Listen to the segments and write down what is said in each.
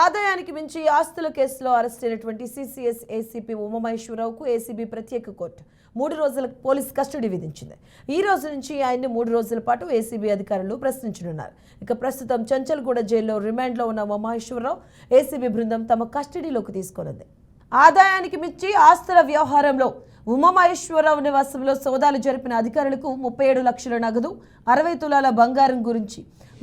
ఆదాయానికి మించి ఆస్తుల కేసులో అరెస్ట్ అయినటువంటి సిసిఎస్ ఏసీపీ ఉమామహేశ్వరరావుకు ఏసీబీ ప్రత్యేక కోర్టు 3 రోజుల పోలీస్ కస్టడీ విధించింది. ఈ రోజు నుంచి ఆయన్ని 3 రోజుల పాటు ఏసీబీ అధికారులు ప్రశ్నించనున్నారు. ఇక ప్రస్తుతం చంచల్గూడ జైల్లో రిమాండ్లో ఉన్న ఉమామహేశ్వరరావు ఏసీబీ బృందం తమ కస్టడీలోకి తీసుకొనుంది. ఆదాయానికి మించి ఆస్తుల వ్యవహారంలో ఉమామహేశ్వరరావు నివాసంలో సోదాలు జరిపిన అధికారులకు 37 లక్షల నగదు, 60 తులాల బంగారం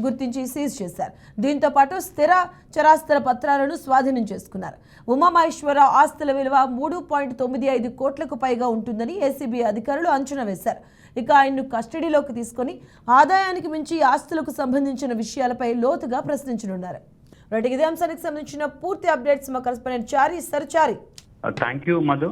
గుర్తించి సీజ్ చేశారు. దీంతో పాటు స్థిర చరాస్తుల పత్రాలను స్వాధీనం చేసుకున్నారు. ఉమామహేశ్వరరావు ఆస్తుల విలువ 3.95 కోట్లకు పైగా ఉంటుందని ఏసీబీ అధికారులు అంచనా వేశారు. ఇక ఆయన్ను కస్టడీలోకి తీసుకొని ఆదాయానికి మించి ఆస్తులకు సంబంధించిన విషయాలపై లోతుగా ప్రశ్నించనున్నారు. ఇదే అంశానికి సంబంధించిన పూర్తి అప్డేట్స్ మా correspondent Chari. Thank you Madhu.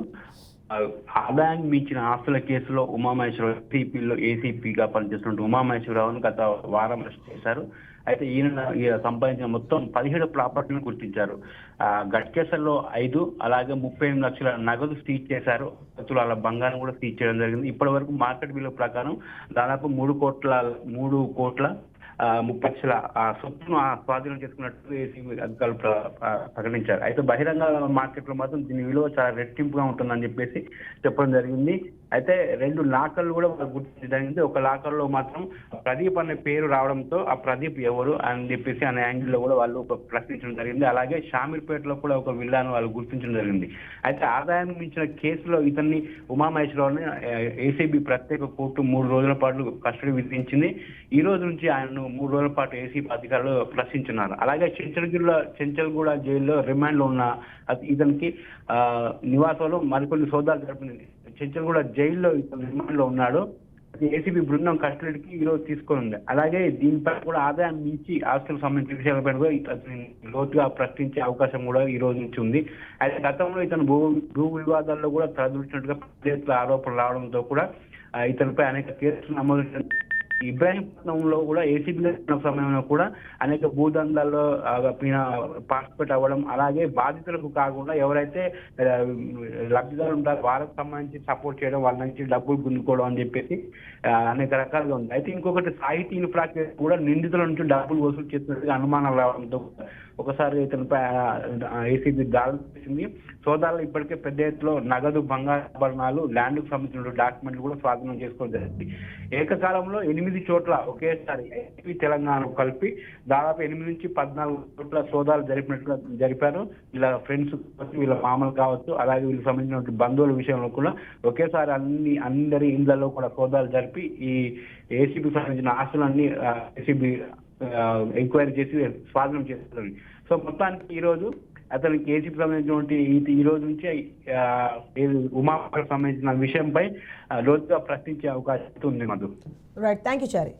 ఆదాయానికి మించిన ఆస్తుల కేసులో ఉమామహేశ్వరరావు ఏసీపీగా పనిచేస్తున్న ఉమామహేశ్వరరావును గత వారం అరెస్ట్ చేశారు. అయితే ఈయన సంపాదించిన మొత్తం 17 ప్రాపర్టీలను గుర్తించారు. గట్కేసర్లో 5, అలాగే 38 లక్షల నగదు సీజ్ చేశారు. తులాల బంగారం కూడా సీజ్ చేయడం జరిగింది. ఇప్పటి వరకు మార్కెట్ విలువ ప్రకారం దాదాపు 3 కోట్ల 30 లక్షల సొత్తును స్వాధీనం చేసుకున్నట్టు ఏసీబీ అధికారులు ప్రకటించారు. అయితే బహిరంగ మార్కెట్లో మాత్రం దీని విలువ చాలా రెట్టింపుగా ఉంటుందని చెప్పేసి చెప్పడం జరిగింది. అయితే 2 లాకర్లు కూడా గుర్తించడం జరిగింది. ఒక లాకర్లో మాత్రం ప్రదీప్ అనే పేరు రావడంతో ఆ ప్రదీప్ ఎవరు అని చెప్పేసి అనే యాంగిల్లో కూడా వాళ్ళు ప్రశ్నించడం జరిగింది. అలాగే షామీర్పేటలో కూడా ఒక విల్లాను వాళ్ళు గుర్తించడం జరిగింది. అయితే ఆదాయానికి మించిన కేసులో ఇతన్ని ఉమామహేశ్వరరావుని ఏసీబీ ప్రత్యేక కోర్టు 3 రోజుల పాటు కస్టడీ విధించింది. ఈ రోజు నుంచి ఆయనను 3 రోజుల పాటు ఏసీబీ అధికారులు ప్రశ్నించున్నారు. అలాగే చెంచల్గూడ జైల్లో రిమాండ్లో ఉన్న ఇతనికి నివాసంలో మరికొన్ని సోదాలు జరిపింది. చెంచల్గూడ జైల్లో ఇతను రిమాండ్లో ఉన్నాడు. ఏసీబీ బృందం కస్టడీకి ఈ రోజు తీసుకొని ఉంది. అలాగే దీనిపై కూడా ఆదాయాన్ని మించి ఆస్తులకు సంబంధించిన విషయాలపై కూడా ఇతను లోతుగా ప్రశ్నించే అవకాశం కూడా ఈ రోజు నుంచి ఉంది. అయితే గతంలో ఇతను భూ వివాదాల్లో కూడా తలదూర్చినట్టుగా ఆరోపణలు రావడంతో కూడా ఇతనిపై అనేక కేసులు నమోదు. ఇబ్రాహీంపట్నంలో కూడా ఏసీబీ సమయంలో కూడా అనేక భూదందాల్లో పార్టిసిపేట్ అవ్వడం, అలాగే బాధితులకు కాకుండా ఎవరైతే లబ్ధిదారులు ఉంటారో వాళ్ళకి సంబంధించి సపోర్ట్ చేయడం, వాళ్ళ నుంచి డబ్బులు గుంజుకోవడం అని చెప్పేసి అనేక రకాలుగా ఉంది. అయితే ఇంకొకటి సాహితీ ఇన్ఫ్రా కేసు కూడా నిందితుల నుంచి డబ్బులు వసూలు చేస్తున్నట్టుగా అనుమానాలు రావడంతో ఒకసారి ఇతనిపై ఏసీబీ దాడులు చేసింది. సోదాలు ఇప్పటికే పెద్ద ఎత్తులో నగదు, బంగారాభరణాలు, ల్యాండ్కు సంబంధించిన డాక్యుమెంట్లు కూడా స్వాధీనం చేసుకోవడం జరిగింది. ఏకకాలంలో 8 చోట్ల ఒకేసారి ఏపీ, తెలంగాణ కలిపి దాదాపు 8 నుంచి 14 చోట్ల సోదాలు జరిపారు. వీళ్ళ ఫ్రెండ్స్, వీళ్ళ మామలు కావచ్చు, అలాగే వీళ్ళకి సంబంధించిన బంధువుల విషయంలో కూడా ఒకేసారి అందరి ఇండ్లలో కూడా సోదాలు జరిపి ఈ ఏసీబీకి సంబంధించిన ఆస్తులన్నీ ఏసీబీ ఎంక్వైరీ చేసి స్వాధీనం చేస్తుంది. సో మొత్తానికి ఈ రోజు అతనికి ఏసీబీ సంబంధించినటువంటి ఈ రోజు నుంచి ఉమాకు సంబంధించిన విషయంపై లోతుగా ప్రశ్నించే అవకాశం ఉంది. Madhu. Right, thank you Chari.